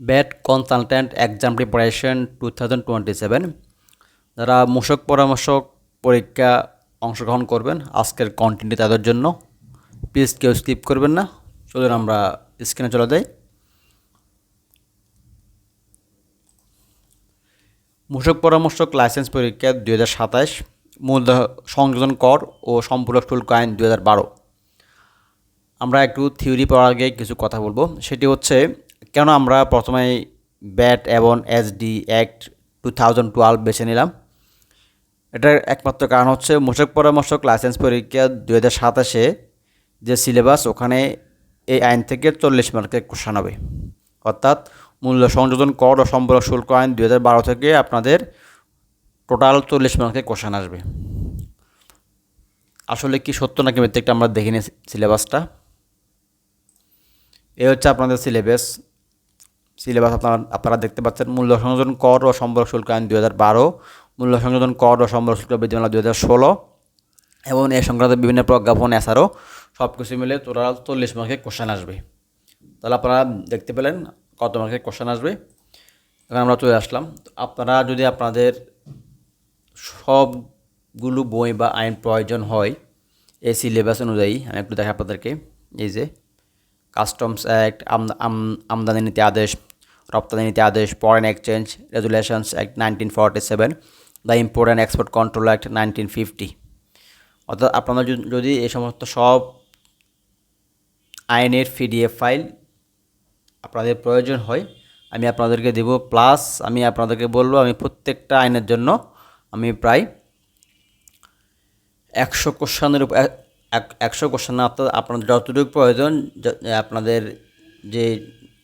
Bat consultant exam preparation 2027 যারা মূসক পরামর্শক পরীক্ষা অংশগ্রহণ করবেন আজকের কন্টেন্টটি তাদের জন্য। প্লিজ কেউ স্কিপ করবেন না। চলুন আমরা স্ক্রিনে চলে যাই। মূসক পরামর্শক লাইসেন্স পরীক্ষা 2027, মূল্য সংযোজন কর ও সম্পূরক শুল্ক আইন 2012। আমরা একটু থিওরি পড়ার আগে কিছু কথা বলবো। সেটি হচ্ছে কেন আমরা প্রথমে ব্যাট এবং এসডি অ্যাক্ট 2012 বেছে নিলাম। এটার একমাত্র কারণ হচ্ছে মূসক পরামর্শক লাইসেন্স পরীক্ষা 2027 যে সিলেবাস, ওখানে এই আইন থেকে 40 মার্কের কোশ্চেন হবে। অর্থাৎ মূল্য সংযোজন কর ও সম্পূরক শুল্ক আইন 2012 থেকে আপনাদের টোটাল 40 মার্কের কোশ্চেন আসবে। আসলে কি সত্য নাকি মিথ্যা আমরা দেখে নিই সিলেবাসটা। এই হচ্ছে আপনাদের সিলেবাস আপনারা দেখতে পাচ্ছেন। মূল্য সংযোজন কর ও সম্পূরক শুল্ক আইন 2012, মূল্য সংযোজন কর ও সম্পূরক শুল্ক বিধিমালা 2016 এবং এ সংক্রান্ত বিভিন্ন প্রজ্ঞাপন এছাড়াও সব কিছু মিলে টোটাল 40 মার্কের কোশ্চেন আসবে। তাহলে আপনারা দেখতে পেলেন কত মার্কের কোশ্চেন আসবে। এখন আমরা চলে আসলাম। আপনারা যদি আপনাদের সবগুলো বই বা আইন প্রয়োজন হয় এই সিলেবাস অনুযায়ী, আমি একটু দেখাই আপনাদেরকে। এই যে কাস্টমস অ্যাক্ট, আমদানি নীতি আদেশ, রপ্তানি নীতি আদেশ, foreign exchange regulations act 1947, the import and export control act 1950। অর্থাৎ আপনারা যদি এই সমস্ত সব আইনের পিডিএফ ফাইল আপনাদের প্রয়োজন হয় আমি আপনাদেরকে দেব। প্লাস আমি আপনাদেরকে বলবো আমি প্রত্যেকটা আইনের জন্য আমি প্রায় 100 কোশ্চেনের উপর 100 কোশ্চেন না, আপনাদের যতটুকু প্রয়োজন, আপনাদের যে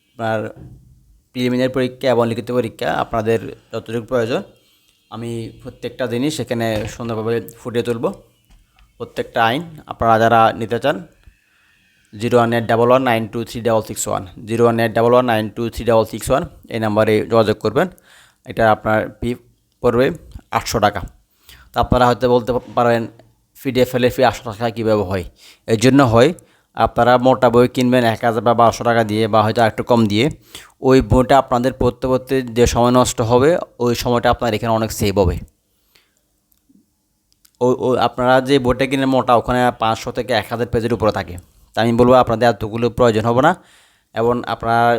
আপনার প্রিলিমিনারি পরীক্ষা এবং লিখিত পরীক্ষা আপনাদের যতটুকু প্রয়োজন আমি প্রত্যেকটা জিনিস সেখানে সুন্দরভাবে ফুটিয়ে তুলব। প্রত্যেকটা আইন আপনারা যারা নিতে চান 01811923661 01811923661 এই নাম্বারে যোগাযোগ করবেন। এটা আপনার ফি পড়বে 800 টাকা। তো আপনারা হয়তো বলতে পারেন পিডিএফ ফাইলের ফি 800 টাকা কীভাবে হয়। এর জন্য হয় আপনারা মোটা বই কিনবেন 1000 বা 1200 টাকা দিয়ে বা হয়তো একটু কম দিয়ে, ওই বইটা আপনাদের পড়তে পড়তে যে সময় নষ্ট হবে ওই সময়টা আপনার এখানে অনেক সেভ হবে। ও আপনারা যে বইটা কিনে মোটা ওখানে 500 থেকে 1000 পেজের উপরে থাকে। তা আমি বলবো আপনাদের এতগুলো প্রয়োজন হবে না এবং আপনার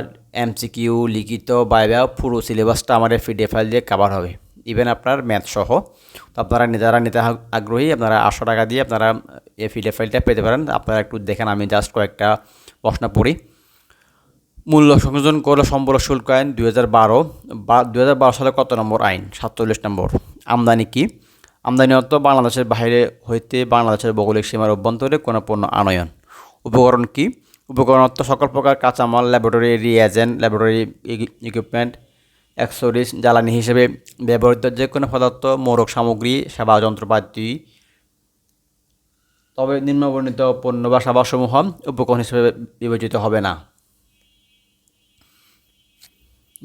এমসিকিউ লিখিত বাইবা পুরো সিলেবাসটা আমাদের পিডিএফ ফাইল দিয়ে কভার হবে, ইভেন আপনার ম্যাথ সহ। তো আপনারা যারা নিতে আগ্রহী আপনারা 800 টাকা দিয়ে আপনারা এই পিডিএফ ফাইলটা পেতে পারেন। আপনারা একটু দেখেন, আমি জাস্ট কয়েকটা প্রশ্ন পড়ি। মূল্য সংযোজন কর ও সম্পূরক শুল্ক আইন 2012 সালে কত নম্বর আইন? 47 নম্বর। আমদানি কি? আমদানি অর্থ বাংলাদেশের বাইরে হইতে বাংলাদেশের ভৌগোলিক সীমার অভ্যন্তরে কোনো পণ্য আনয়ন। উপকরণ কি? উপকরণ অর্থ সকল প্রকার কাঁচামাল, laboratory reagent, laboratory equipment, accessories, জ্বালানি হিসেবে ব্যবহৃত যে কোনো পদার্থ, মোড়ক সামগ্রী, সেবা যন্ত্রপাতি। তবে নিম্নবর্ণিত পণ্য বা সেবাসমূহ উপকরণ হিসেবে বিবেচিত হবে না,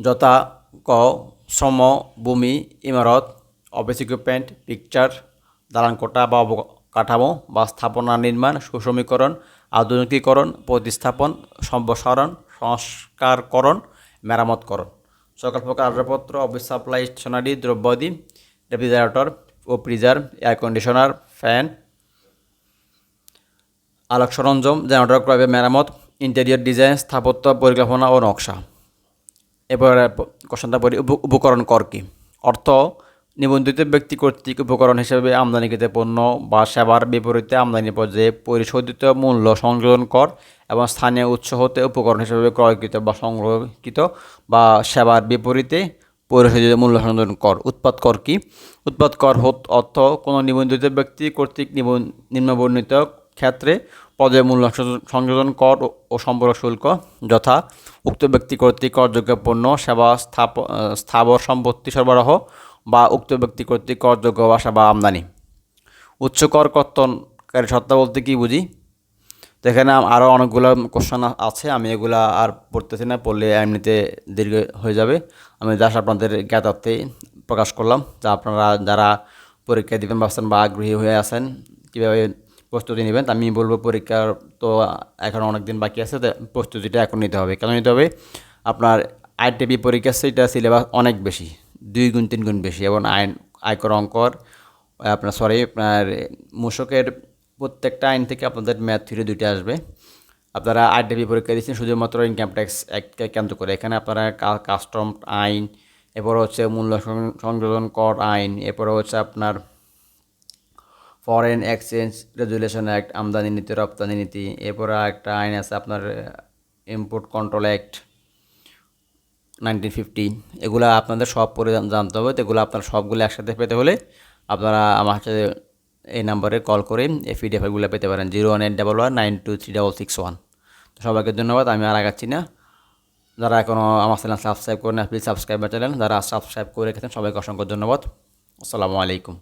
যথা ক শ্রম, ভূমি, ইমারত, অফিস ইকুইপমেন্ট, পিকচার, দালানকোঠা বা অবকাঠামো বা স্থাপনা নির্মাণ, সুশমীকরণ, আধুনিকীকরণ, প্রতিস্থাপন, সম্প্রসারণ, সংস্কারকরণ, মেরামতকরণ। সকল প্রকার আসবাবপত্র, অফিস সাপ্লাই, স্টেশনারি দ্রব্যাদি, রেফ্রিজারেটর ও ফ্রিজার, এয়ার কন্ডিশনার, ফ্যান, আলোক সরঞ্জাম, জেনারেটর ক্রয়, মেরামত, ইন্টেরিয়র ডিজাইন, স্থাপত্য পরিকল্পনা ও নকশা। এবারে কোশ্চেনটা পড়ি। উপকরণ কর কি? অর্থ নিবন্ধিত ব্যক্তি কর্তৃক উপকরণ হিসেবে আমদানিকৃত পণ্য বা সেবার বিপরীতে আমদানি পর্যায়ে পরিশোধিত মূল্য সংযোজন কর এবং স্থানীয় উৎস হতে উপকরণ হিসেবে ক্রয়কৃত বা সংগ্রহকৃত বা সেবার বিপরীতে পরিশোধিত মূল্য সংযোজন কর। উৎপাদ কর কি? উৎপাদ কর অর্থ কোনো নিবন্ধিত ব্যক্তি কর্তৃক নিম্নবর্ণিত ক্ষেত্রে পদে মূল্য সংযোজন কর ও সম্পূরক শুল্ক, যথা উক্ত ব্যক্তি কর্তৃক করযোগ্য পণ্য, সেবা, স্থাবর সম্পত্তি সরবরাহ বা উক্ত ব্যক্তি কর্তৃক করযোগ্য বা সেবা আমদানি। উচ্চ কর কর্তনকারী সত্তা বলতে কি বুঝি? তো এখানে আরও অনেকগুলো কোশ্চেন আছে, আমি এগুলা আর পড়তেছি না, পড়লে এমনিতে দীর্ঘ হয়ে যাবে। আমি জাস্ট আপনাদের জ্ঞাতার্থে প্রকাশ করলাম যা আপনারা যারা পরীক্ষা দিবেন ভাবছেন বা আগ্রহী হয়ে আছেন কীভাবে প্রস্তুতি নেবেন। আমি বলবো পরীক্ষার তো এখন অনেক দিন বাকি আছে, প্রস্তুতিটা এখন নিতে হবে। কেন নিতে হবে? আপনার আইটিপি পরীক্ষা সেটা সিলেবাস অনেক বেশি, 2 গুণ 3 গুণ বেশি, এবং আয়কর অঙ্কর আপনার মূসকের প্রত্যেকটা আইন থেকে আপনাদের ম্যাথ থিওরি 2টা আসবে। আপনারা আইটিপি পরীক্ষা দিচ্ছেন শুধুমাত্র ইনকাম ট্যাক্স অ্যাক্টকে কেন্দ্র করে। এখানে আপনারা কাস্টম আইন, এরপর হচ্ছে মূল্য সংযোজন কর আইন, এরপর হচ্ছে আপনার ফরেন এক্সচেঞ্জ রেগুলেশন অ্যাক্ট, আমদানি নীতি রপ্তানি নীতি, এরপরে একটা আইন আছে আপনার ইম্পোর্ট কন্ট্রোল অ্যাক্ট 1950। এগুলো আপনাদের সব পড়ে জানতে হবে। তো এগুলো আপনার সবগুলো একসাথে পেতে হলে আপনারা আমার সাথে এই নাম্বারে কল করে এই পিডিএফগুলো পেতে পারেন, 01811923661। তো সবাইকে ধন্যবাদ, আমি আর আগাচ্ছি না। যারা এখনও আমার চ্যানেল সাবস্ক্রাইব করেন না, প্লিজ সাবস্ক্রাইব চ্যানেল। যারা সাবস্ক্রাইব করে রেখেছেন সবাইকে অসংখ্য ধন্যবাদ। আসসালামু আলাইকুম।